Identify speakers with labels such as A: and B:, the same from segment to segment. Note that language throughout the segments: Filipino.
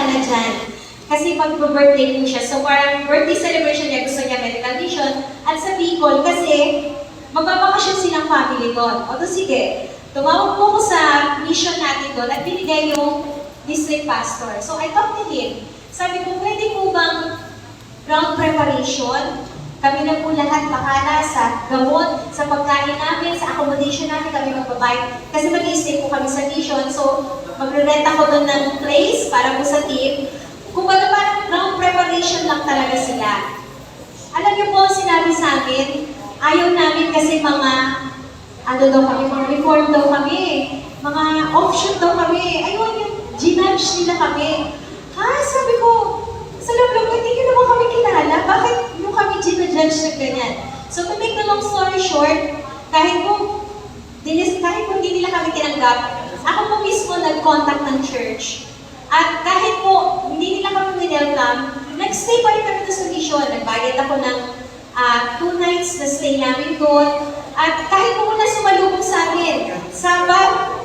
A: sana dyan. Kasi mag-birthday po siya. So parang birthday celebration niya, gusto niya medical mission. At sa Bicol, kasi magbabakasyon silang family doon. O to sige, tumawag po ko sa mission natin doon at binigay yung district pastor. So I talked to him. Sabi ko, pwede po bang ground preparation? Kami na po lahat bahala sa gamot, sa pagkain namin, sa accommodation namin, kami magbabayad. Kasi mag-i-stay po kami sa mission, so magre-rent ako doon ng place para po sa team. Kumbaga parang ground preparation lang talaga sila. Alam niyo po, sinabi sa amin, ayaw namin kasi mga, ano daw kami, mga reform daw kami, mga option daw kami, ayaw yung ginudge nila kami. Ha? Sabi ko, sa loob-loob, hindi nyo naman kami kilala, bakit yung kami ginudge na ganyan? So to make the long story short, kahit po hindi nila kami tinanggap, ako po mismo nag-contact ng church. At kahit po hindi nila kami welcome, nag-stay pa rin kami sa mission. Nagbayad ako ng 2 nights na stay namin doon. At kahit po muna sumalubong sa amin, Sabat,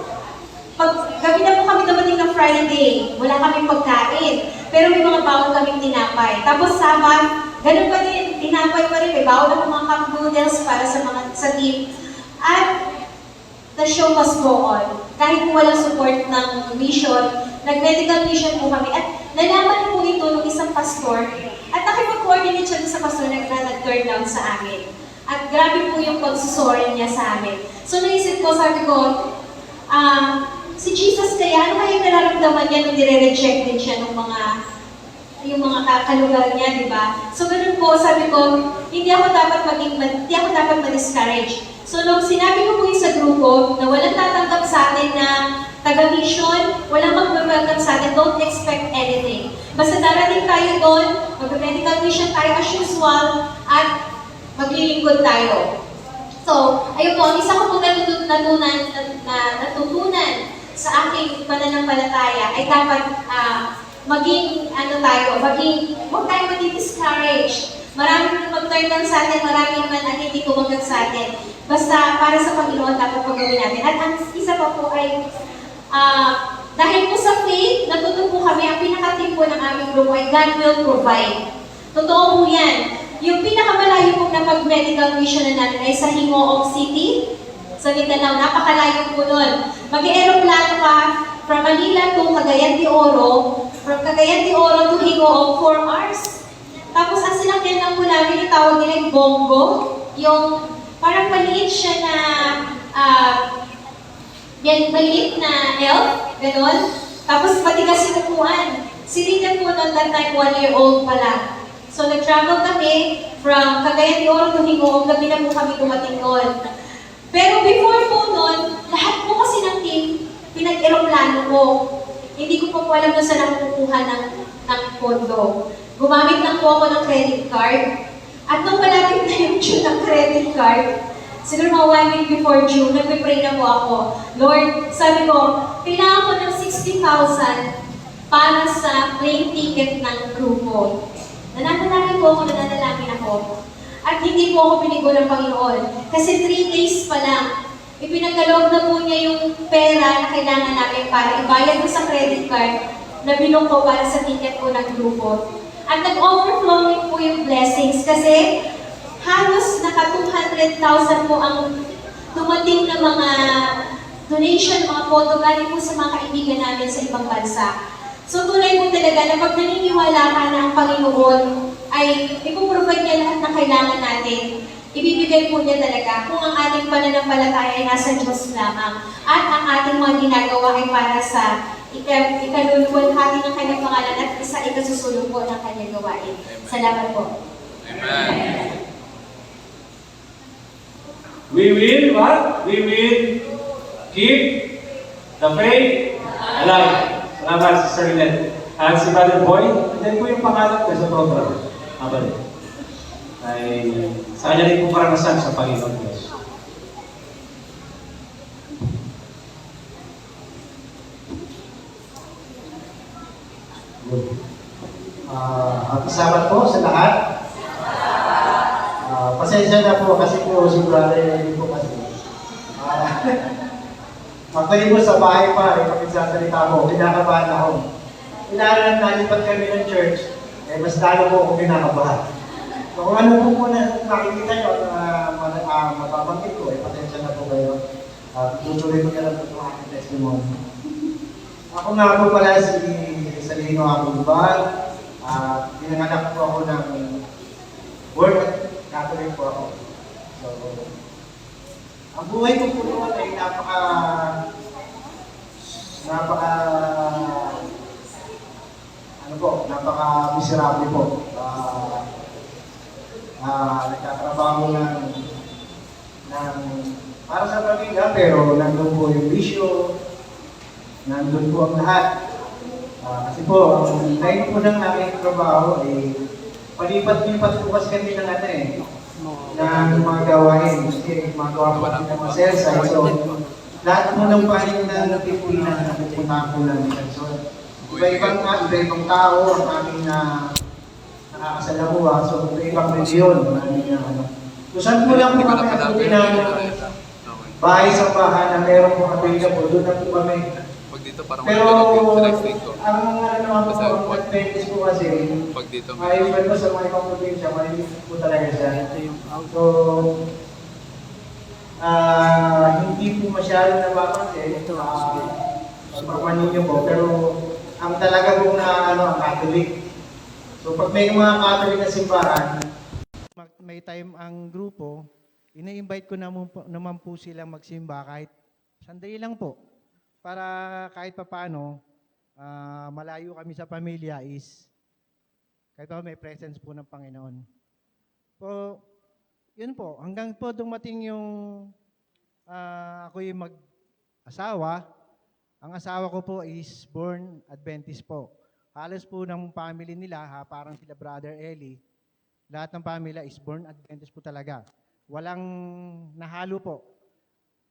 A: gabi na po kami dumating ng Friday, wala kaming pagkain. Pero may mga bawon kaming tinapay. Tapos Sabat, ganun pa din, tinapay pa rin. May bawon ako mga cup noodles para sa team. At the show must go on. Kahit po walang support ng mission, nag-medical mission po kami. At nalaman po ito ng isang pastor. At nakipag-coordinate siya sa pastor na nag-turn down sa amin. At grabe po yung pagsusorry niya sa amin. So naisip ko, sabi ko, si Jesus kaya, ano kaya nararamdaman niya nung nire-reject din siya ng yung mga kalugar niya, di ba? So ganun po, sabi ko, hindi ako dapat ma-discourage. So nung sinabi ko po yung sa grupo, na walang tatanggap sa atin na taga-mission, walang mag-welcome sa atin, don't expect anything. Basta darating tayo doon, mag-medical mission tayo as usual, at maglilingkod tayo. So, ayun po, ang isa ko pong natutunan sa aking pananampalataya ay dapat huwag tayo maging-discourage. Marami mag-turn down sa atin, marami naman ang hindi kumagat sa atin. Basta para sa Panginoon dapat pagawin natin. At ang isa pa po ay, dahil po sa faith, natuto po kami, ang pinaka-tip po ng aming grupo ay God will provide. Totoo po yan. Yung pinakamalayo pong napag-medical mission na natin ay sa Hingoog City, sa Mindanao. Napakalayo po nun. Mag-aeroplano ka from Manila to Cagayan de Oro, from Cagayan de Oro to Hingoog, 4 hours. Tapos ang sinakyan lang po namin, yung tawag nila yung bongo, yung parang maliit siya na, maliit na elf, gano'n. Tapos matigas yung upuan. Si Rita po noon that time, 1-year-old pa lang. So nag-travel kami from Cagayan de Oro to Hingoog, gabi na po kami dumating doon. Pero before po noon, lahat po kasi ng team, pinag-aeroplano ko. Hindi ko po alam na saan ako kukuha ng pondo. Gumamit lang po ako ng credit card. At nung malapit na yung June ng credit card, siguro mga 1 week before June, nagpe-pray na po ako. Lord, sabi ko, kailangan ko ng 60,000 para sa plane ticket ng grupo. Nananalangin po ako, nananalangin ako. At hindi po ako pinigo ng Panginoon. Kasi 3 days pa lang, ipinagkaloob na po niya yung pera na kailangan namin para ibayad ko sa credit card na bilong ko para sa ticket ko ng grupo. At nag-overflowing po yung blessings kasi halos naka 200,000 po ang dumating na mga donation, mga photo galing po sa mga kaibigan namin sa ibang bansa. So tunay po talaga na pag naniniwala ka na ang Panginoon ay ipuprovide niya lahat ng kailangan natin, ibibigay po niya talaga kung ang ating pananampalataya ay nasa Diyos lamang at ang ating mga ginagawa ay para sa ikaluluwalhati ng kanyang pangalan at sa ikasusulong po ng kanyang gawain. Salamat po.
B: Amen. We will what? We will keep the faith alive. Salamat, Sister Lynette. At si Brother Boy, then po yung pangalan ko sa program. Abali. Ay, sa kanya rin po karanasan sa Panginoon Diyos.
C: At isabat po sa lahat. Pasensya na po kasi po si brother hindi po kasi. Actually po sa bahay pa, kapag sasalita ko, kinakabahan ako. ilan nalipat kami ng church, mas lalo po ako kinakabahan. So kung ano po muna nakikita nyo at mababanggit ko, pasensya na po kayo. Tutuloy ko na lang po ang aking testimony. Ako nga po pala si Salino Abubal. Pinanganak po ako ng Word Catholic po ako. So, ang buhay ko po noon ay napaka miserable po. Nagtatrabaho ng para sa pamilya, pero nandun po yung bisyo, nandun po ang lahat. Kasi po, ang line po ng aming trabaho ay palipat-lipat po kasi kami ng ng mga gawain. Kasi magawa po kami ng mga cell site. So, lahat po ng panig na natipunan na napupunta po namin. So, iba-ibang tao ang aming nakakasalamuha. So, iba-ibang reliyon ang aming So, saan po lang po kami ang ng bahay sa bahay na meron po available, doon na po kami. Pero, ang naman po ang Adventist po kasi, may po sa mga ibang probinsya, may po talaga siya. So, hindi po masyado napapansin, pagpapanin niyo po, pero ang talaga po ang Catholic. So, pag may mga Catholic na simbahan, may time ang grupo, ina-invite ko naman po silang magsimba kahit sandali lang po. Para kahit papaano, malayo kami sa pamilya is kahit pa may presence po ng Panginoon. So, yun po. Hanggang po dumating yung ako yung mag-asawa. Ang asawa ko po is born Adventist po. Halos po ng family nila, parang sila Brother Eli, lahat ng pamilya is born Adventist po talaga. Walang nahalo po.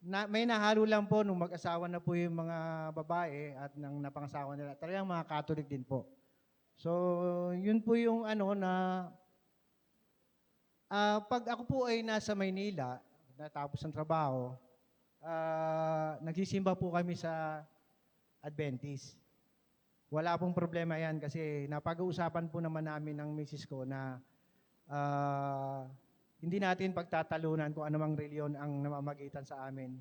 C: May nahalo lang po nung mag-asawa na po yung mga babae at nang napangasawa nila. Talagang mga Catholic din po. So, yun po yung pag ako po ay nasa Maynila, natapos ng trabaho, nagsisimba po kami sa Adventist. Wala pong problema yan kasi napag-uusapan po naman namin ng misis ko na hindi natin pagtatalunan kung anumang reliyon ang namamagitan sa amin.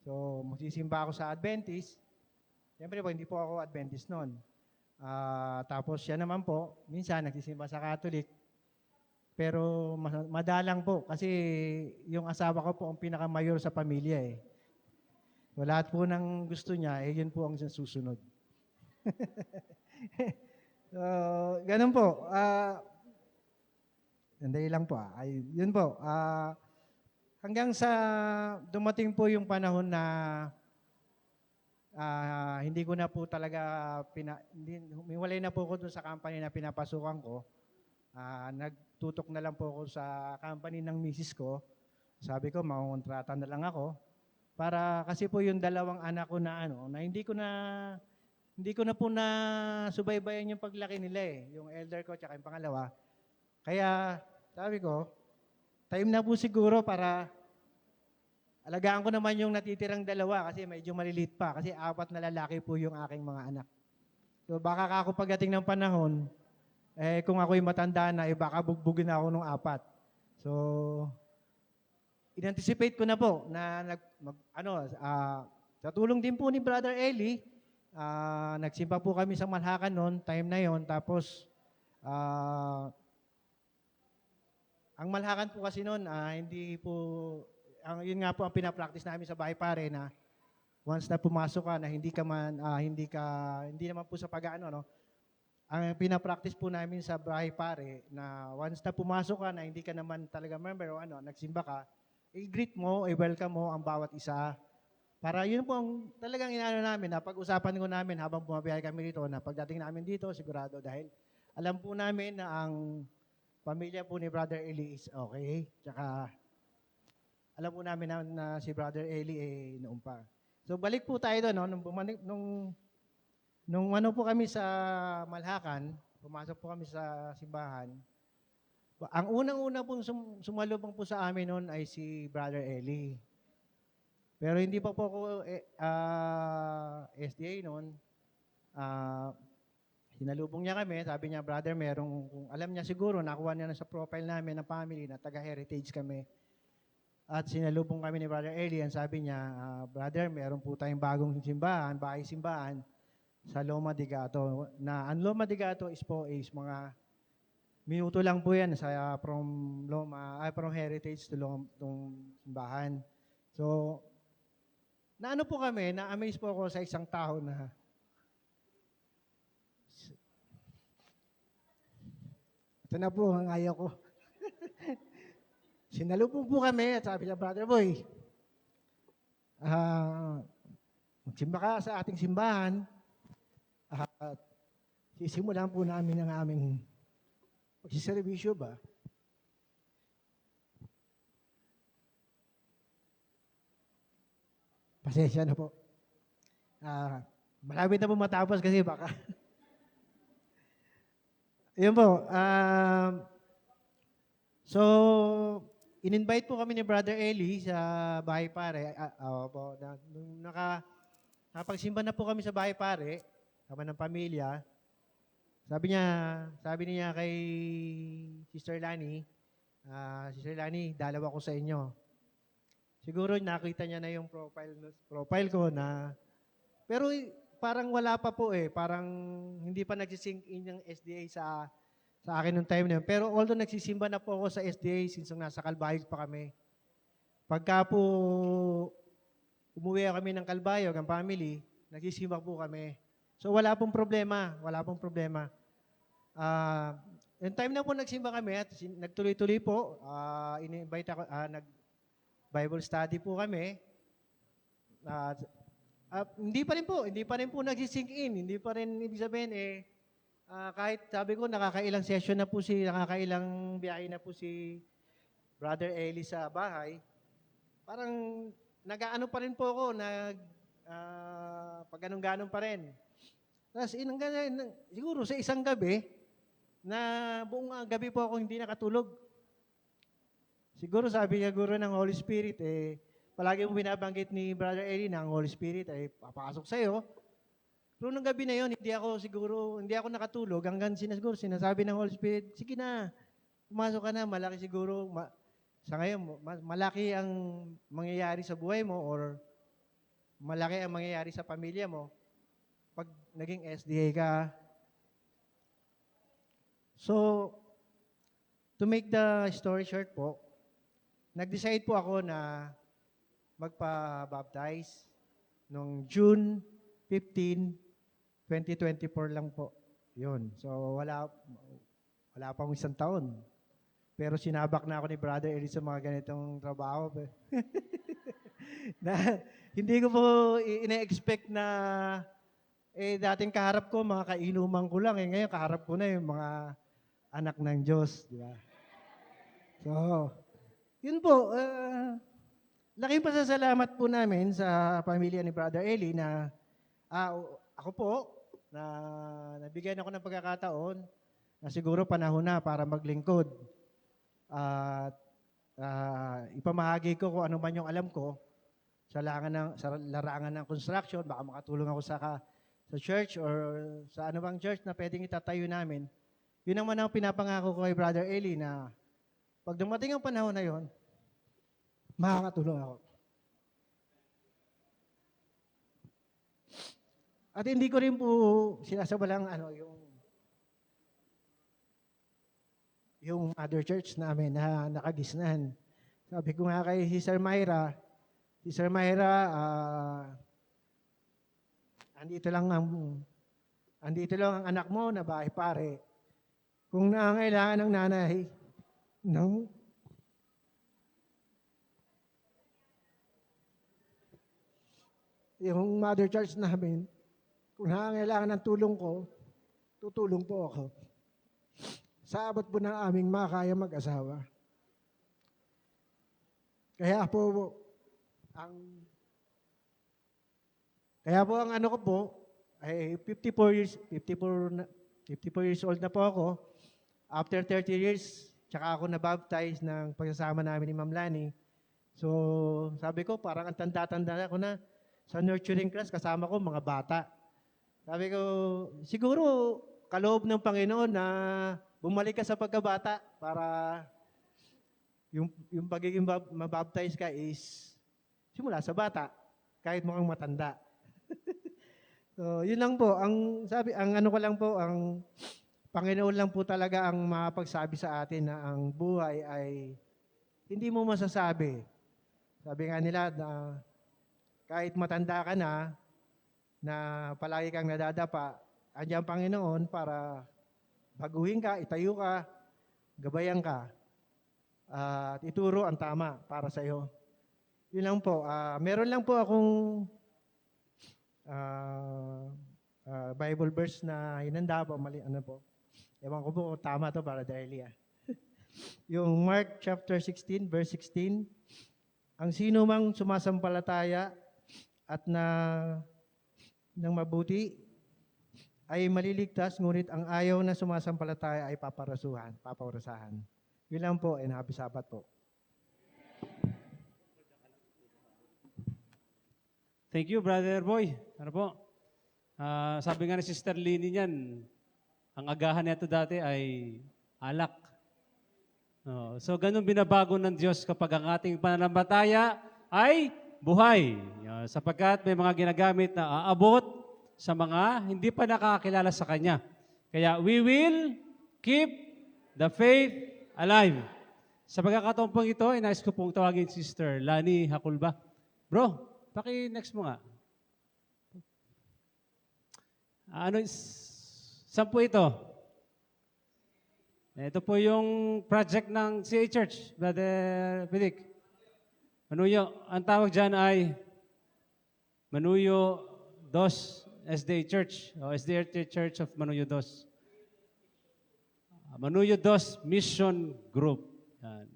C: So, magsisimba ako sa Adventist. Siyempre po, hindi po ako Adventist noon. Tapos siya naman po, minsan nagsisimba sa Catholic. Pero madalang po kasi yung asawa ko po ang pinakamayor sa pamilya eh. So, lahat po ng gusto niya, yun po ang susunod. So, ganun po. Sandali lang po. Yun po. Hanggang sa dumating po yung panahon na hindi ko na po talaga, humiwalay na po ako dun sa company na pinapasukan ko. Nagtutok na lang po ako sa company ng misis ko. Sabi ko, makontrata na lang ako. Para kasi po yung dalawang anak ko na na hindi ko na po na subaybayan yung paglaki nila eh. Yung elder ko at yung pangalawa. Kaya sabi ko, time na po siguro para alagaan ko naman yung natitirang dalawa kasi medyo maliliit pa kasi 4 na lalaki po yung aking mga anak. So baka ako pagdating ng panahon, kung ako'y matanda na, baka bugbugin ako ng 4. So, in-anticipate ko na po na sa tulong din po ni Brother Eli, nagsimba po kami sa Malhacan noon, time na yon. Tapos, ang Malhacan po kasi noon, hindi po, yun nga po ang pinapractice namin sa bahay pare na once na pumasok ka na hindi naman po sa pag-ano, no? Ang pinapractice po namin sa bahay pare na once na pumasok ka na hindi ka naman talaga member o nagsimba ka, i-greet mo, i-welcome mo ang bawat isa. Para yun po ang talagang inaano namin, na pag-usapan ko namin habang bumabiyahe kami dito, na pagdating namin dito, sigurado dahil alam po namin na ang pamilya po ni Brother Eli is okay. Tsaka alam po namin na si Brother Eli noon pa. So balik po tayo doon, nung ano po kami sa Malhacan, pumasok po kami sa simbahan. Ang unang-una pong sumalubong po sa amin noon ay si Brother Eli. Pero hindi pa po ako SDA noon.
D: Sinalubong niya kami, sabi niya, brother, kung alam niya siguro, nakuha niya na sa profile namin ng family na taga-heritage kami. At sinalubong kami ni Brother Elian, sabi niya, brother, meron po tayong bagong simbahan, bahay-simbahan sa Loma de Gato. Na ang Loma de Gato is mga minuto lang po yan from heritage to tong simbahan. So, naano po kami, na-amaze po ako sa isang tao na ito na po ang ayaw ko. Sinalubong po kami at sabi niya, Brother Boy, magsimba ka sa ating simbahan at sisimulan po namin ang aming pagsiservisyo ba? Pasensya na po. Malapit na po matapos kasi baka. Yun po. So, in-invite po kami ni Brother Eli sa bahay pare. Nung nakapagsimba na po kami sa bahay pare, kami ng pamilya, sabi niya kay Sister Lani, dalawa ko sa inyo. Siguro nakita niya na yung profile ko na, pero parang wala pa po parang hindi pa nagsisink in yung SDA sa akin nung time na yun. Pero although nagsisimba na po ako sa SDA since nasa Calbayog pa kami, pagka po umuwi kami ng Calbayog, ang family, nagsisimba po kami. So wala pong problema. Yung time na po nagsimba kami at nagtuloy-tuloy po, in-invite ako, nag-Bible study po kami. Hindi pa rin po nagsisink in. Hindi pa rin, ibig sabihin kahit sabi ko, nakakailang biyahe na po si Brother Eli sa bahay, parang nag-aano pa rin po ako, pag ganun-ganon pa rin. Tapos siguro sa isang gabi, na buong gabi po ako hindi nakatulog. Siguro sabi niya guro ng Holy Spirit, palagi mo binabanggit ni Brother Eli na ang Holy Spirit ay papasok sa'yo. Pero nung gabi na yon, hindi ako nakatulog hanggang sinasabi ng Holy Spirit, sige na, pumasok ka na, malaki siguro, sa ngayon, malaki ang mangyayari sa buhay mo or malaki ang mangyayari sa pamilya mo pag naging SDA ka. So, to make the story short po, nag-decide po ako na magpa-baptize noong June 15, 2024 lang po. Yun. So, wala pang isang taon. Pero sinabak na ako ni Brother Eli sa mga ganitong trabaho. Na, hindi ko po ina-expect na dating kaharap ko, mga kainuman ko lang. Ngayon, kaharap ko na yung mga anak ng Diyos. Di ba? So, yun po. Laking pasasalamat po namin sa pamilya ni Brother Eli na ako po, na nabigyan ako ng pagkakataon na siguro panahon na para maglingkod. At ipamahagi ko kung ano man yung alam ko sa larangan ng construction, baka makatulong ako sa church or sa ano bang church na pwedeng itatayo namin. Yun naman ang pinapangako ko kay Brother Eli na pag dumating ang panahon na yon, makakatulong ako. At hindi ko rin po sinasabalang yung mother church namin na nakagisnan. Sabi ko nga kay Sister Myra, andito lang ang anak mo na bahay pare. Kung nangangailangan ng nanay, yung mother church namin, kung nangangailangan ng tulong ko, tutulong po ako. Sa abot po ng aming makakaya mag-asawa. Kaya po ang ano ko po, ay 54 years old na po ako. After 30 years, tsaka ako nabaptize ng pagsasama namin ni Ma'am Lani. So, sabi ko, parang ang tanda-tanda ako na sa nurturing class, kasama ko mga bata. Sabi ko, siguro, kaloob ng Panginoon na bumalik ka sa pagkabata para yung pagiging mabaptize ka is simula sa bata, kahit mukhang matanda. So, yun lang po. Ang ano ko lang po, ang Panginoon lang po talaga ang makapagsabi sa atin na ang buhay ay hindi mo masasabi. Sabi nga nila na kahit matanda ka na palagi kang nadadapa, andiyan ang Panginoon para baguhin ka, itayo ka, gabayan ka, at ituro ang tama para sa iyo. Yun lang po. Meron lang po akong Bible verse na hinanda po. Mali, ano po. Ewan ko po kung tama to para dahil Yung Mark chapter 16, verse 16. Ang sino mang sumasampalataya at ng mabuti ay maliligtas, ngunit ang ayaw na sumasampalataya ay paparasahan. Yun lang po, and happy Sabbath po.
E: Thank you, Brother Boy. Ano po? Sabi nga ni Sister Lini niyan, ang agahan nito dati ay alak. So, ganun binabago ng Diyos kapag ang ating pananampalataya ay buhay. Sapagkat may mga ginagamit na aabot sa mga hindi pa nakakilala sa Kanya. Kaya, we will keep the faith alive. Sa pagkakataon pong ito, inais ko pong tawagin Sister Lani Hakulba. Bro, paki-next mo nga. Saan po ito? Ito po yung project ng CA Church, Brother Pidik. Manuyo, ang tawag dyan ay Manuyo Dos SDA Church, o SDA Church of Manuyo Dos. Manuyo Dos Mission Group. Yan.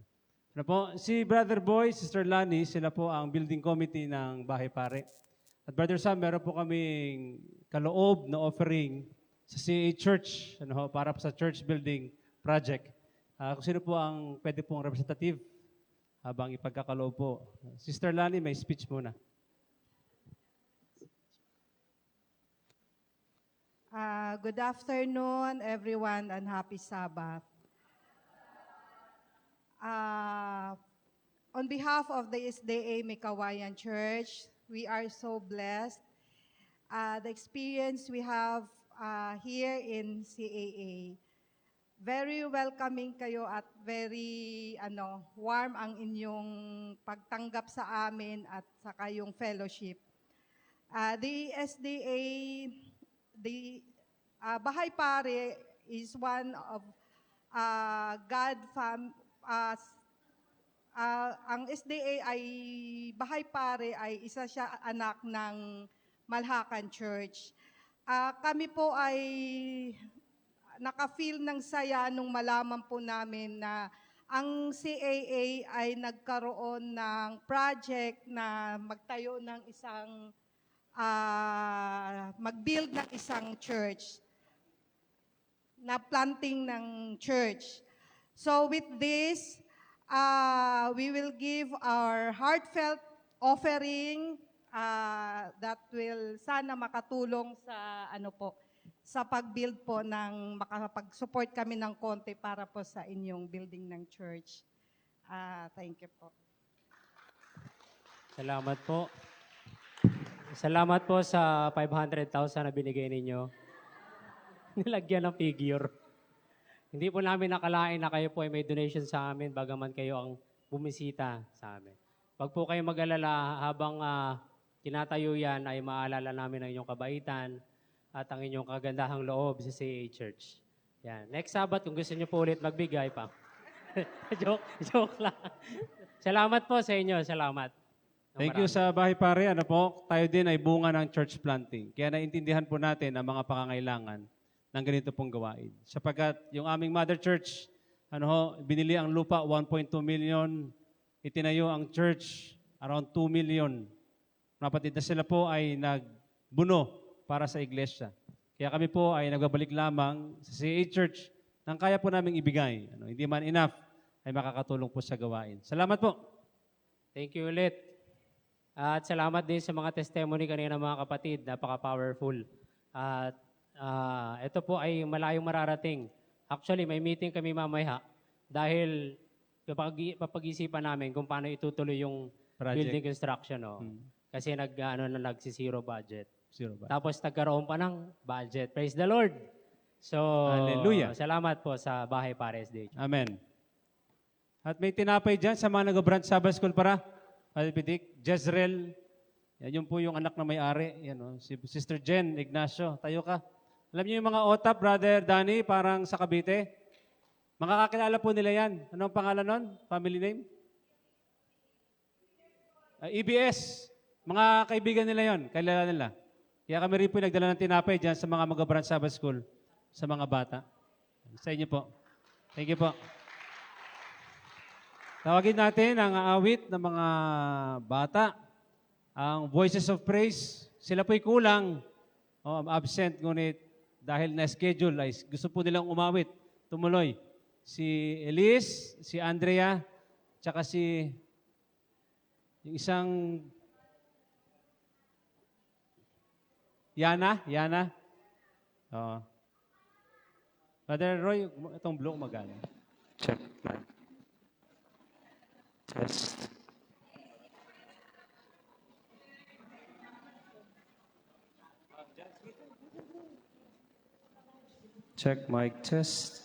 E: Ano po, si Brother Boy, Sister Lani, sila po ang building committee ng Bahay Pare. At Brother Sam, meron po kaming kaloob na offering sa CA Church para sa church building project. Kung sino po ang pwede pong representative habang ipagkakaloob po. Sister Lani, may speech muna.
F: Good afternoon, everyone, and happy Sabbath. On behalf of the SDA Mikawayan Church, we are so blessed. The experience we have here in CAA. Very welcoming kayo at very warm ang inyong pagtanggap sa amin at sa kayong fellowship. The SDA, the Bahay Pare is one of ang SDA ay Bahay Pare ay isa siya anak ng Malhakan Church. Kami po ay naka-feel ng saya nung malaman po namin na ang CAA ay nagkaroon ng project na magtayo ng isang mag-build ng isang church, na planting ng church. So with this, we will give our heartfelt offering that will sana makatulong sa sa pag-build po ng makapag-support kami ng konti para po sa inyong building ng church. Thank you po.
G: Salamat po. Salamat po sa 500,000 na binigay ninyo. Nilagyan ng figure. Hindi po namin nakalain na kayo po ay may donation sa amin bagaman kayo ang bumisita sa amin. Pag po kayo mag-alala habang tinatayo yan ay maalala namin ang inyong kabaitan at ang inyong kagandahang loob sa CA Church. Yan. Next Sabbath, kung gusto niyo po ulit magbigay pa. joke lang. Salamat po sa inyo. Salamat.
E: Thank you sa Bahay Pare. Tayo din ay bunga ng church planting. Kaya naintindihan po natin ang mga pangangailangan ng ganito pong gawain. Sapagkat yung aming mother church, binili ang lupa 1.2 million, itinayo ang church around 2 million. Napatid na sila po ay nagbuno para sa iglesia. Kaya kami po ay nagbabalik lamang sa CA Church nang kaya po naming ibigay. Hindi man enough ay makakatulong po sa gawain. Salamat po.
G: Thank you ulit. At salamat din sa mga testimony kanina mga kapatid. Napaka-powerful. At Ito po ay malayong mararating. Actually, may meeting kami mamaya dahil papag-isipan namin kung paano itutuloy yung
E: Project.
G: building construction. Oh.
E: Hmm.
G: Kasi nagsisiro budget.
E: Zero ba?
G: Tapos nagkaroon pa ng budget. Praise the Lord! So,
E: Hallelujah.
G: salamat po sa Bahay para SDH.
E: Amen. At may tinapay dyan sa mga nag-branch Sabbath School para. Alpidik, Jezreel. Yan po yung anak na may-ari. Yan, oh. Si Sister Jen Ignacio. Tayo ka. Alam niyo yung mga OTAP, Brother Danny, parang sa Cavite? Makakakilala po nila yan. Anong pangalan nun? Family name? EBS. Mga kaibigan nila yon, kilala nila. Kaya kami rin po nagdala ng tinapay dyan sa mga mag-branch Sabbath School, sa mga bata. Sa inyo po. Thank you po. Tawagin natin ang aawit ng mga bata, ang Voices of Praise. Sila po'y kulang, absent, ngunit dahil na-schedule, ay gusto po nilang umawit, tumuloy. Si Elise, si Andrea, tsaka si yung isang Yana. Oo. Brother Roy, itong blue magana.
H: Check mic. Test. Check mic test.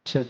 H: Chat.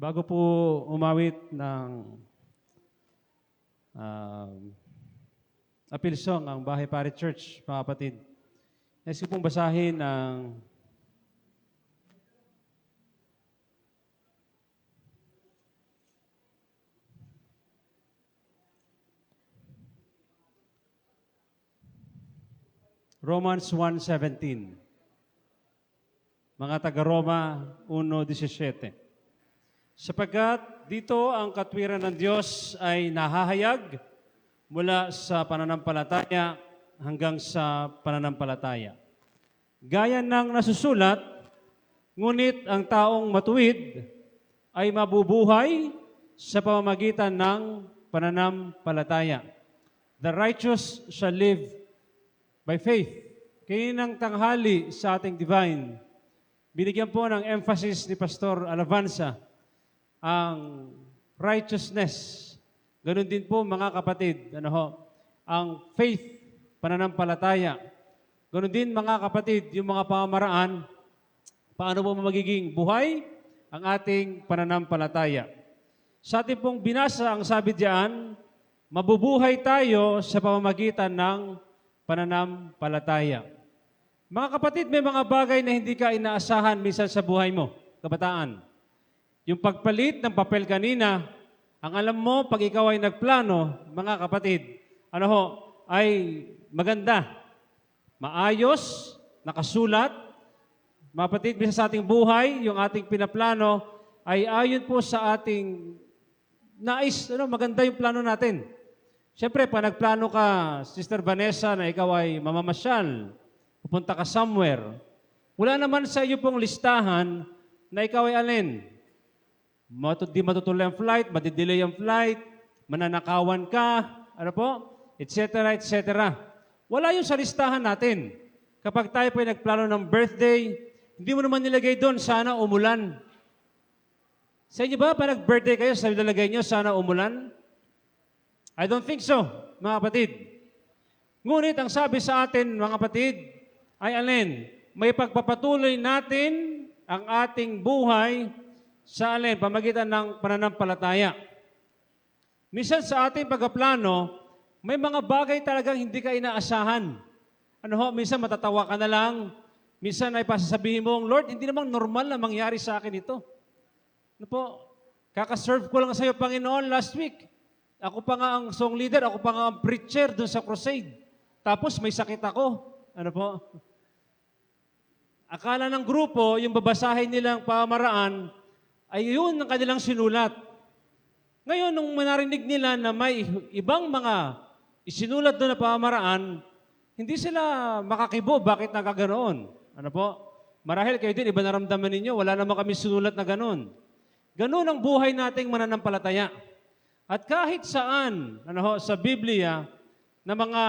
E: Bago po umawit ng appeal song ang Bahay Pare Church, mga kapatid, nais ko pong basahin ang Romans 1:17. Mga taga-Roma 1:17. Sapagkat dito ang katwiran ng Diyos ay nahahayag mula sa pananampalataya hanggang sa pananampalataya. Gaya ng nasusulat, ngunit ang taong matuwid ay mabubuhay sa pamamagitan ng pananampalataya. The righteous shall live by faith. Kaninang tanghali sa ating divine, binigyan po ng emphasis ni Pastor Alavanza ang righteousness. Ganun din po mga kapatid, ang faith, pananampalataya. Ganun din mga kapatid, yung mga pamamaraan, paano po magiging buhay ang ating pananampalataya. Sa ating pong binasa, ang sabi diyan, mabubuhay tayo sa pamamagitan ng pananampalataya. Mga kapatid, may mga bagay na hindi ka inaasahan minsan sa buhay mo, kabataan. Yung pagpalit ng papel kanina, ang alam mo, pag ikaw ay nagplano, mga kapatid, ay maganda, maayos, nakasulat. Mga kapatid, minsan sa ating buhay, yung ating pinaplano, ay ayon po sa ating nais, maganda yung plano natin. Siyempre, pag nagplano ka, Sister Vanessa, na ikaw ay mamamasyal, pupunta ka somewhere, wala naman sa iyo pong listahan na ikaw ay alin. Di matutuloy ang flight, madidelay ang flight, mananakawan ka, etc., etc. Wala yung sa listahan natin. Kapag tayo po ay nagplano ng birthday, hindi mo naman nilagay doon, sana umulan. Sa inyo ba, pag nag-birthday kayo, sabi nilagay nyo, sana umulan? I don't think so, mga kapatid. Ngunit ang sabi sa atin, mga kapatid, ay alin, may pagpapatuloy natin ang ating buhay sa alin, pamagitan ng pananampalataya. Minsan sa ating pagpaplano, may mga bagay talagang hindi ka inaasahan. Minsan matatawa ka na lang, minsan ay pasasabihin mo, Lord, hindi namang normal na mangyari sa akin ito. Kakaserve ko lang sa iyo, Panginoon, last week. Ako pa nga ang song leader, ako pa nga ang preacher doon sa crusade. Tapos may sakit ako. Akala ng grupo, yung babasahin nilang pamamaraan, ay yun ang kanilang sinulat. Ngayon, nung manarinig nila na may ibang mga isinulat doon na pamamaraan, hindi sila makakibo. Bakit nagkaganoon? Marahil kayo din, iba naramdaman ninyo, wala naman kami sinulat na ganoon. Ganoon ang buhay nating mananampalataya. At kahit saan, sa Biblia, na mga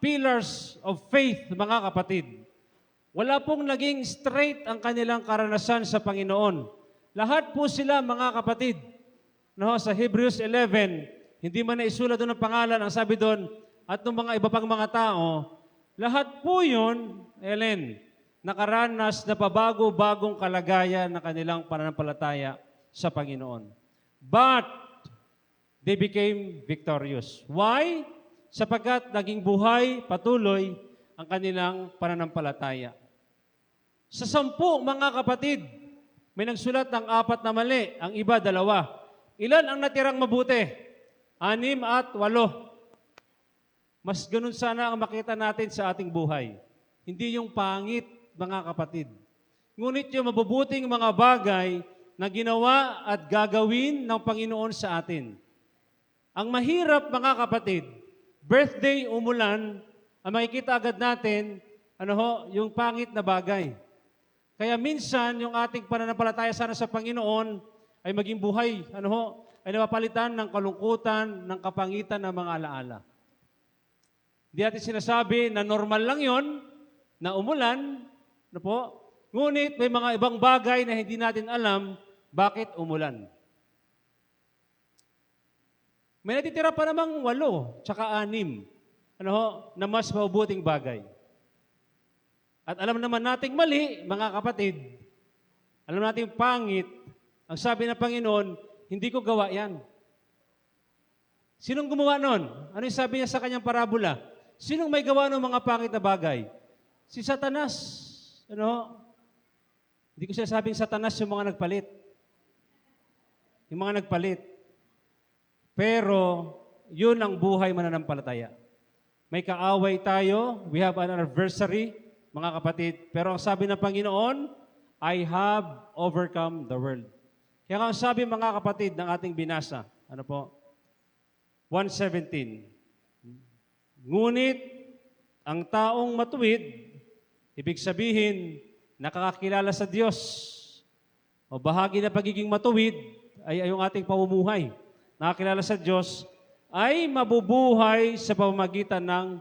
E: pillars of faith, mga kapatid, Wala pong naging straight ang kanilang karanasan sa Panginoon. Lahat po sila mga kapatid. No, sa Hebrews 11, hindi man naisulat doon ang pangalan, ang sabi doon, at ng mga iba pang mga tao, lahat po yun, Ellen, nakaranas na pabago-bagong kalagayan ng kanilang pananampalataya sa Panginoon. But they became victorious. Why? Sapagkat naging buhay, patuloy ang kanilang pananampalataya. Sa 10 mga kapatid, may nagsulat ng 4 na mali, ang iba 2. Ilan ang natirang mabuti? 6 at 8. Mas ganun sana ang makita natin sa ating buhay. Hindi yung pangit, mga kapatid. Ngunit yung mabubuting mga bagay na ginawa at gagawin ng Panginoon sa atin. Ang mahirap, mga kapatid, birthday umulan, ang makikita agad natin, yung pangit na bagay. Kaya minsan, yung ating pananampalataya sana sa Panginoon ay maging buhay, ay napapalitan ng kalungkutan, ng kapangitan ng mga alaala. Hindi natin sinasabi na normal lang yon, na umulan, ngunit may mga ibang bagay na hindi natin alam bakit umulan. May natitira pa namang 8, tsaka 6, na mas mabubuting bagay. At alam naman nating mali, mga kapatid, alam nating pangit, ang sabi ng Panginoon, hindi ko gawa yan. Sinong gumawa nun? Ano yung sabi niya sa kanyang parabola? Sinong may gawa ng mga pangit na bagay? Si Satanas. Hindi ko sinasabing Satanas yung mga nagpalit. Yung mga nagpalit. Pero, yun ang buhay mananampalataya. May kaaway tayo. We have an anniversary, mga kapatid. Pero ang sabi ng Panginoon, I have overcome the world. Kaya ang sabi, mga kapatid, ng ating binasa, 1:17. Ngunit, ang taong matuwid, ibig sabihin, nakakakilala sa Diyos, o bahagi na pagiging matuwid, ay yung ating pamumuhay. Nakakilala sa Diyos, ay mabubuhay sa pamamagitan ng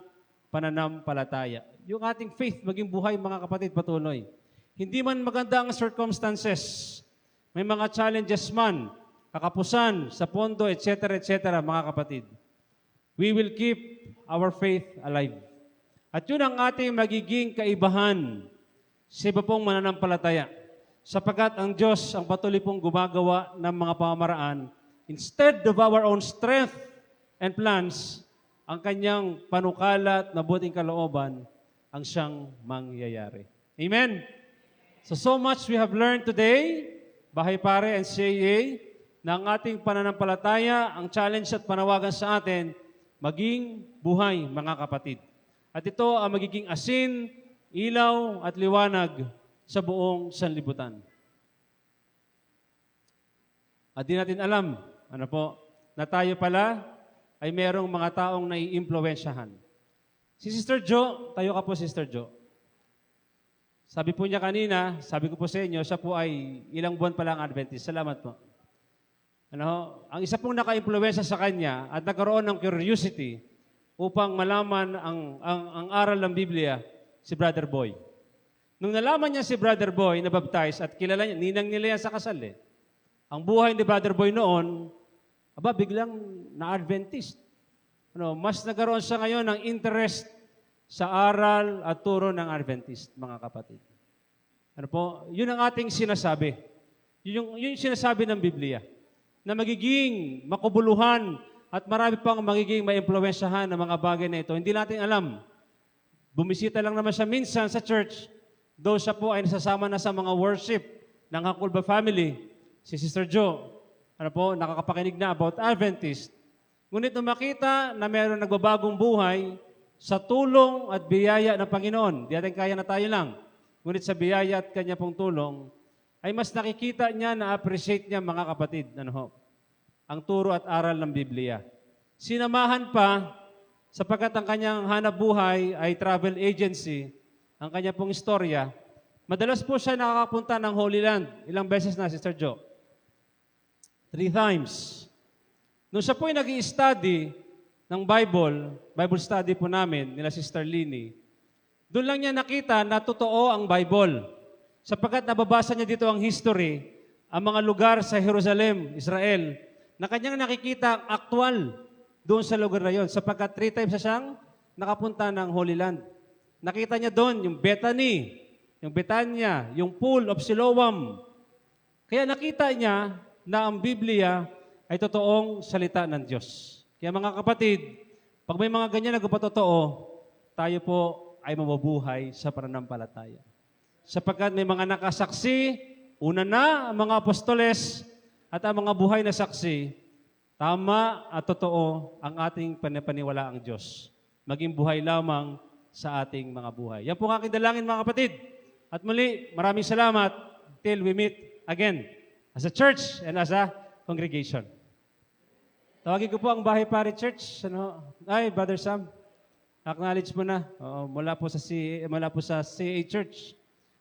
E: pananampalataya. Yung ating faith, maging buhay, mga kapatid, patuloy. Hindi man maganda ang circumstances, may mga challenges man, kakapusan, sa pondo, etc., mga kapatid. We will keep our faith alive. At yun ang ating magiging kaibahan sa iba pong mananampalataya. Sapagkat ang Diyos ang patuloy pong gumagawa ng mga pamamaraan, instead of our own strength and plans, ang kanyang panukala at mabuting kalooban ang siyang mangyayari. Amen? So much we have learned today, Bahay Pare and CAA, na ang ating pananampalataya, ang challenge at panawagan sa atin, maging buhay, mga kapatid. At ito ang magiging asin, ilaw at liwanag sa buong sanlibutan. At di natin alam, na tayo pala ay merong mga taong naiimpluwensyahan. Si Sister Jo, tayo ka po, Sister Jo. Sabi po niya kanina, sabi ko po sa inyo, siya po ay ilang buwan pa lang Adventist. Salamat po. Ang isa pong naka-impluwensya sa kanya at nagkaroon ng curiosity upang malaman ang aral ng Biblia, si Brother Boy. Nung nalaman niya si Brother Boy na baptize at kilala niya, ninang nila yan sa kasal Ang buhay ni Brother Boy noon, biglang na-Adventist. Mas nagkaroon siya ngayon ng interest sa aral at turo ng Adventist, mga kapatid. Yun ang ating sinasabi. Yun yung sinasabi ng Biblia. Na magiging makubuluhan at marami pang magiging maimpluwensyahan ng mga bagay na ito. Hindi natin alam. Bumisita lang naman siya minsan sa church, though siya po ay nasasama na sa mga worship ng Hakulba family. Si Sister Jo, nakakapakinig na about Adventist. Ngunit nung makita na mayroong nagbabagong buhay sa tulong at biyaya ng Panginoon, di natin kaya na tayo lang. Ngunit sa biyaya at kanya pong tulong, ay mas nakikita niya, na-appreciate niya, mga kapatid, ang turo at aral ng Biblia. Sinamahan pa, sapagkat ang kanyang hanap buhay ay travel agency, ang kanya pong istorya, madalas po siya nakakapunta ng Holy Land. Ilang beses na, Sister Jo? 3 times. Nung siya po ay nag-i-study ng Bible study po namin, nila Sister Lini, Doon lang niya nakita na totoo ang Bible. Sapagkat nababasa niya dito ang history, ang mga lugar sa Jerusalem, Israel, na kanyang nakikita ang aktual doon sa lugar na yon. Sapagkat 3 times na siyang nakapunta ng Holy Land. Nakita niya doon yung Bethany, yung Betania, yung Pool of Siloam. Kaya nakita niya na ang Biblia ay totoong salita ng Diyos. Kaya mga kapatid, pag may mga ganyan na nagpatotoo, tayo po ay mabubuhay sa pananampalataya. Sapagkat may mga nakasaksi, una na ang mga apostoles at ang mga buhay na saksi, tama at totoo ang ating panipaniwala ang Diyos. Maging buhay lamang sa ating mga buhay. Yan po ang aking dalangin mga kapatid. At muli, maraming salamat till we meet again as a church and as a congregation. Tawagin ko po ang Bahay Pare Church. Ay, Brother Sam. Acknowledge mo na mula po sa CA Church.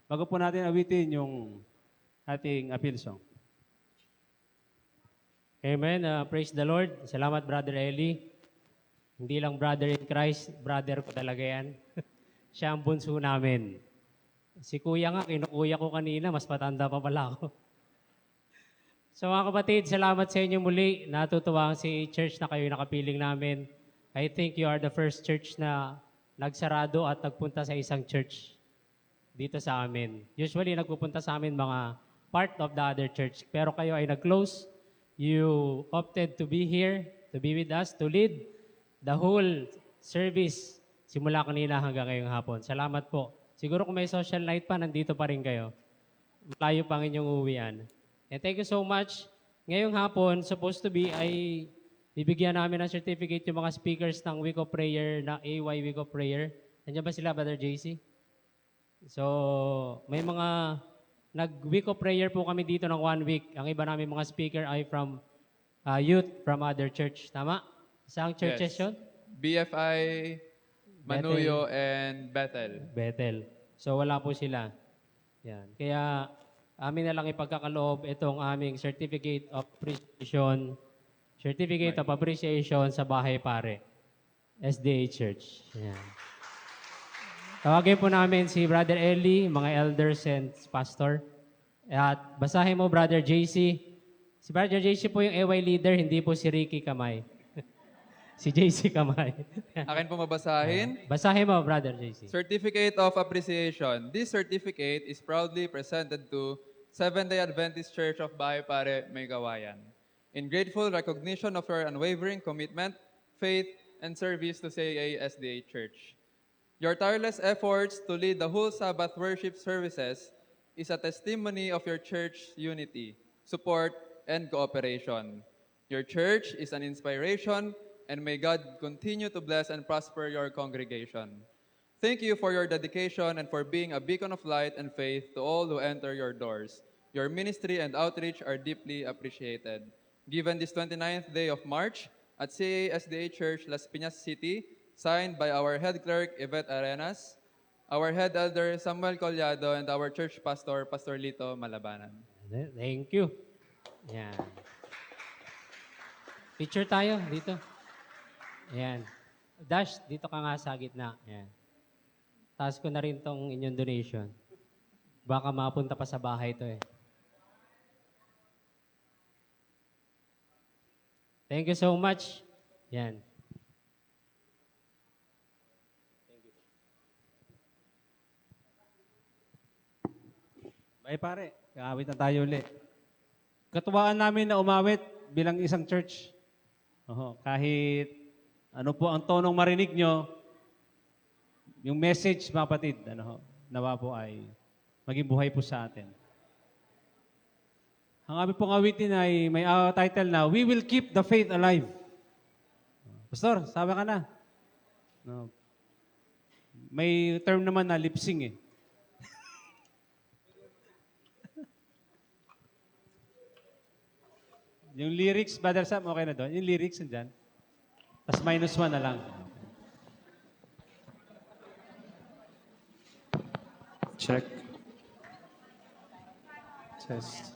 E: Bago po natin awitin yung ating appeal song.
G: Amen. Praise the Lord. Salamat, Brother Eli. Hindi lang brother in Christ, brother ko talaga yan. Siya ang bunso namin. Si Kuya nga, kinukuya ko kanina, mas matanda pa pala ako. So mga kapatid, salamat sa inyo muli. Natutuwa ang CA Church na kayo nakapiling namin. I think you are the first church na nagsarado at nagpunta sa isang church dito sa amin. Usually, nagpupunta sa amin mga part of the other church. Pero kayo ay nag-close. You opted to be here, to be with us, to lead the whole service simula kanina hanggang ngayong hapon. Salamat po. Siguro kung may social night pa, nandito pa rin kayo. Malayo pa ang inyong uwian. And thank you so much. Ngayong hapon, supposed to be, ay bibigyan namin ng certificate yung mga speakers ng Week of Prayer, na AY Week of Prayer. Nandiyan ba sila, Brother JC? So, may mga nag-Week of Prayer po kami dito ng 1 week. Ang iba namin mga speaker ay from youth from other church. Tama? Isang churches yun?
I: BFI, Manuyo, and Bethel.
G: Bethel. So, wala po sila. Yan. Kaya, amin na lang ipagkakaloob itong aming Certificate of Appreciation sa Bahay Pare. SDA Church. Yan. Tawagin po namin si Brother Eli, mga elders and pastor. At basahin mo, Brother JC. Si Brother JC po yung AY leader, hindi po si Ricky Kamay. Si JC Kamay.
I: Akin po mabasahin.
G: Basahin mo, Brother JC.
I: Certificate of Appreciation. This certificate is proudly presented to Seventh-day Adventist Church of Bahay Pare, Maygawayan, in grateful recognition of your unwavering commitment, faith, and service to CAA SDA Church. Your tireless efforts to lead the whole Sabbath worship services is a testimony of your church's unity, support, and cooperation. Your church is an inspiration, and may God continue to bless and prosper your congregation. Thank you for your dedication and for being a beacon of light and faith to all who enter your doors. Your ministry and outreach are deeply appreciated. Given this 29th day of March at CASDA Church, Las Piñas City, signed by our head clerk, Yvette Arenas, our head elder, Samuel Collado, and our church pastor, Pastor Lito Malabanan.
G: Thank you. Yan. Picture tayo dito. Yan. Dash, dito ka nga sa gitna. Yan. Taas ko na rin tong inyong donation. Baka mapunta pa sa bahay to eh. Thank you so much. Yan.
E: Ay pare, kaawit na tayo ulit. Katuwaan namin na umawit bilang isang church. Kahit ano po ang tonong marinig nyo, yung message, mga kapatid, nawa po ay maging buhay po sa atin. Ang aming pong awitin ay may title na, We Will Keep the Faith Alive. Pastor, sabi ka na. No. May term naman na lip-sync eh. Yung lyrics, Brother Sam, okay na doon? Yung lyrics nandyan. Tapos -1 na lang.
H: Check. Test.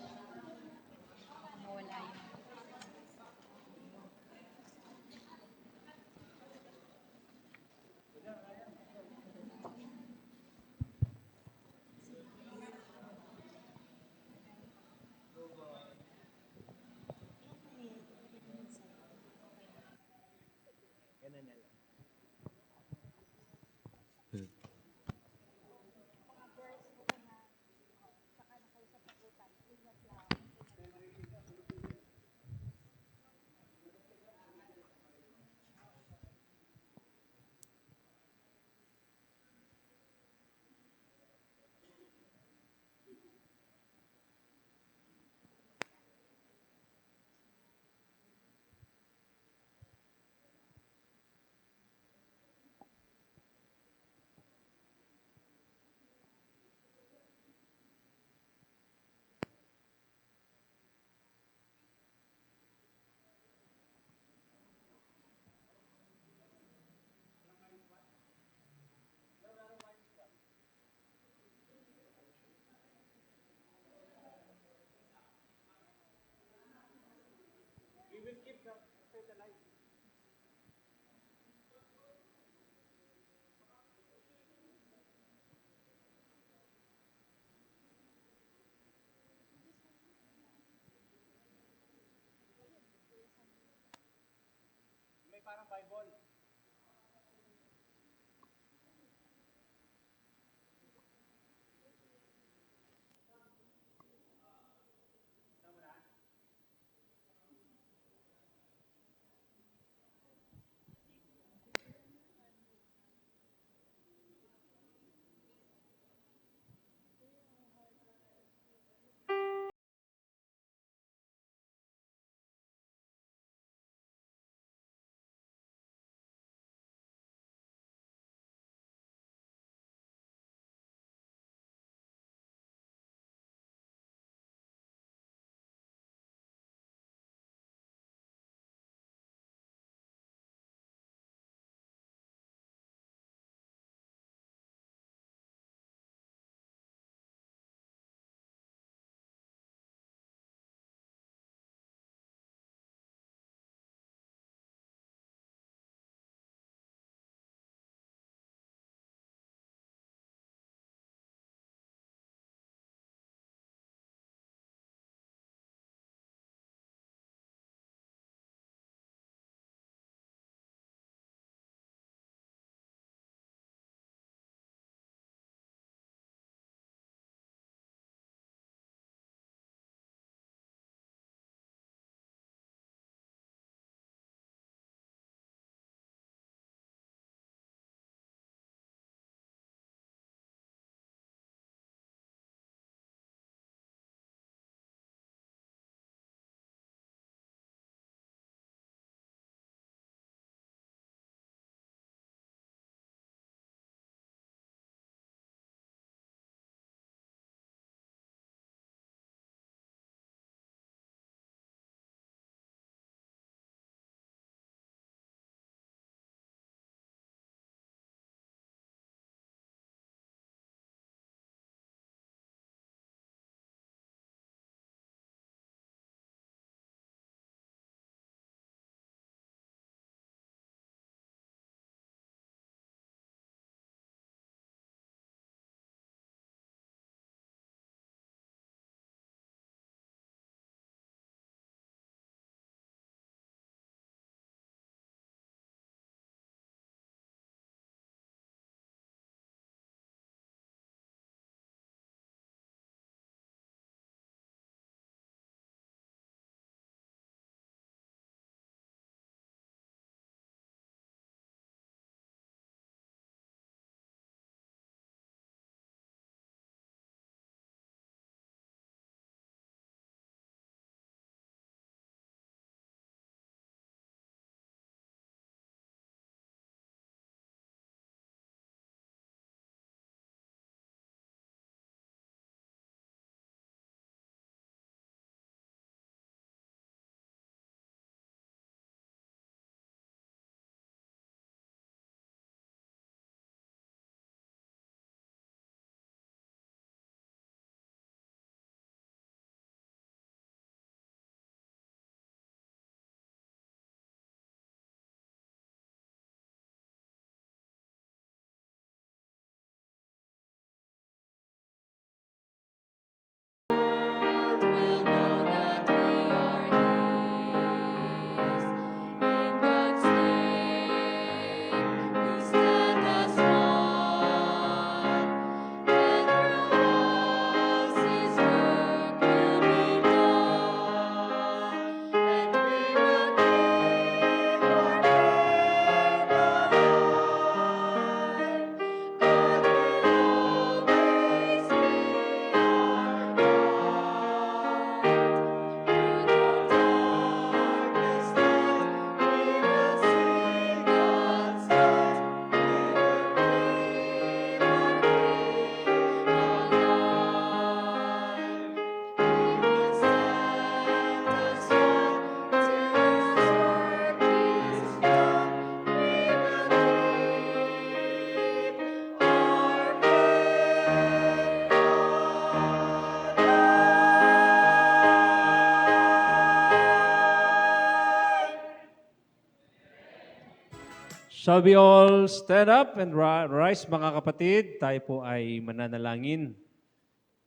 E: Shall we all stand up and rise, mga kapatid? Tayo po ay mananalangin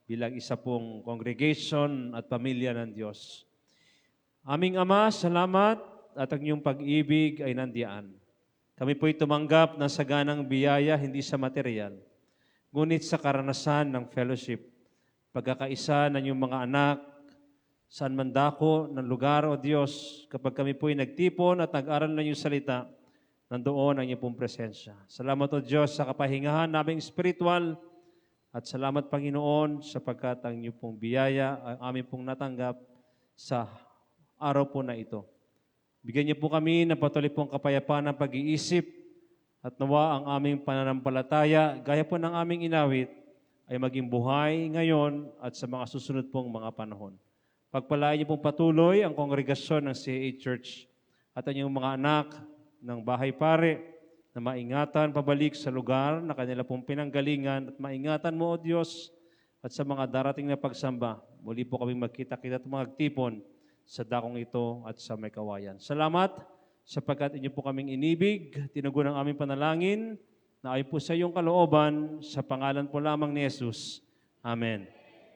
E: bilang isa pong congregation at pamilya ng Diyos. Aming Ama, salamat at ang iyong pag-ibig ay nandiyan. Kami po'y tumanggap ng saganang biyaya, hindi sa material, ngunit sa karanasan ng fellowship, pagkakaisa ng iyong mga anak, saan man dako ng lugar o Diyos, kapag kami po'y nagtipon at nag-aral ng iyong salita, nandoon ang iyong pong presensya. Salamat o Diyos sa kapahingahan naming spiritual at salamat Panginoon sapagkat ang iyong pong biyaya ang aming pong natanggap sa araw po na ito. Bigyan niyo po kami ng patuloy pong kapayapaan ng pag-iisip at nawa ang aming pananampalataya, gaya po ng aming inawit, ay maging buhay ngayon at sa mga susunod pong mga panahon. Pagpalain niyo pong patuloy ang kongregasyon ng CAA Church at ang inyong mga anak ng bahay pare na maingatan pabalik sa lugar na kanila pong pinanggalingan at maingatan mo, O Diyos, at sa mga darating na pagsamba. Muli po kami magkita-kita at magtipon sa dakong ito at sa may kawayan. Salamat sapagkat inyo po kaming inibig, tinugon ang aming panalangin, na ay po sa iyong kalooban, sa pangalan po lamang ni Jesus. Amen.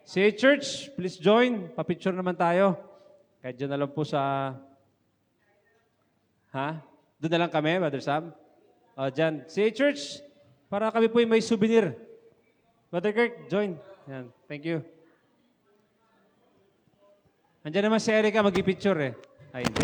E: CAA Church, please join. Papicture naman tayo. Kahit dyan na lang po sa... Ha? Doon na lang kami, Brother Sam? O, dyan. CAA Church, para kami po may souvenir. Brother Kirk, join. Yan. Thank you. Andiyan naman si Erica, mag-i-picture eh. Ay, hindi.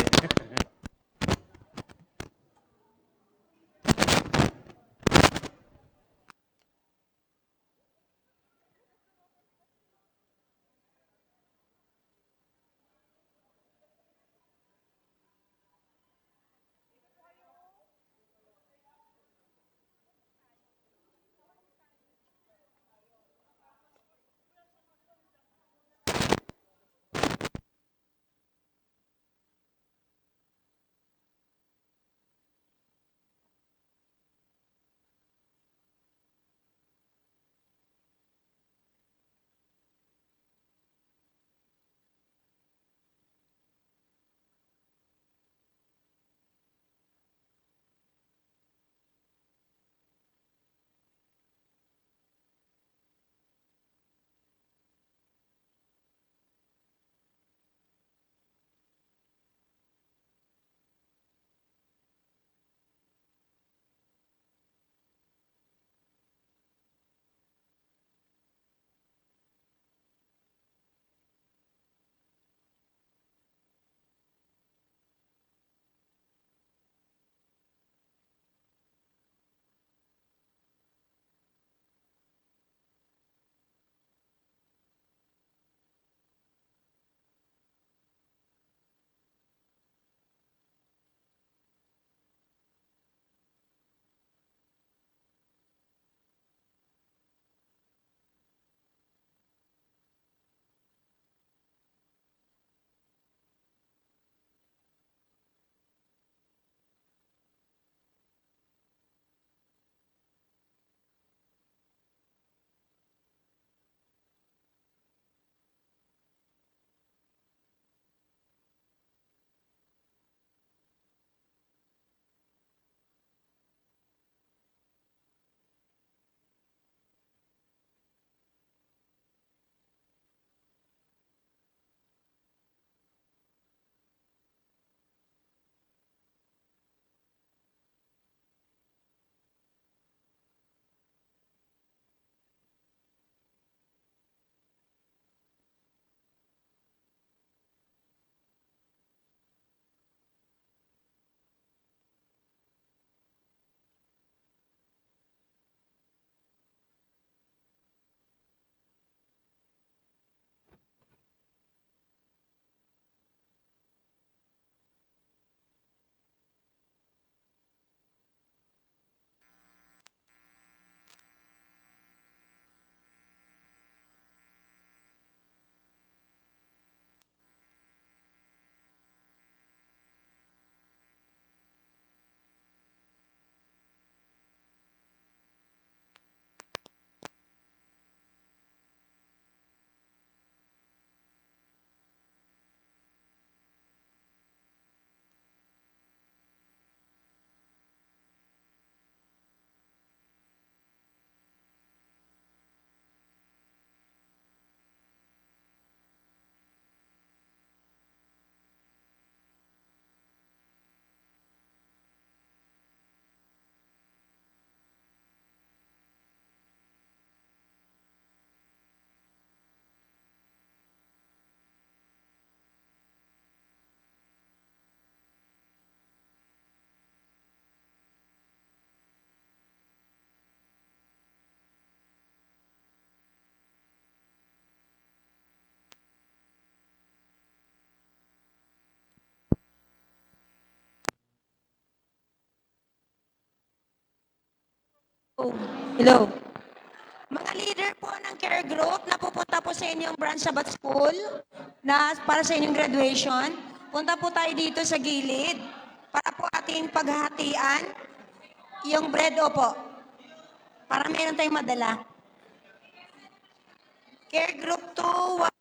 J: Hello. Mga leader po ng care group na pupunta po sa inyong branch Sabbath School na para sa inyong graduation, punta po tayo dito sa gilid para po ating paghahatian yung bread opo. Para meron tayong madala. Care group 2,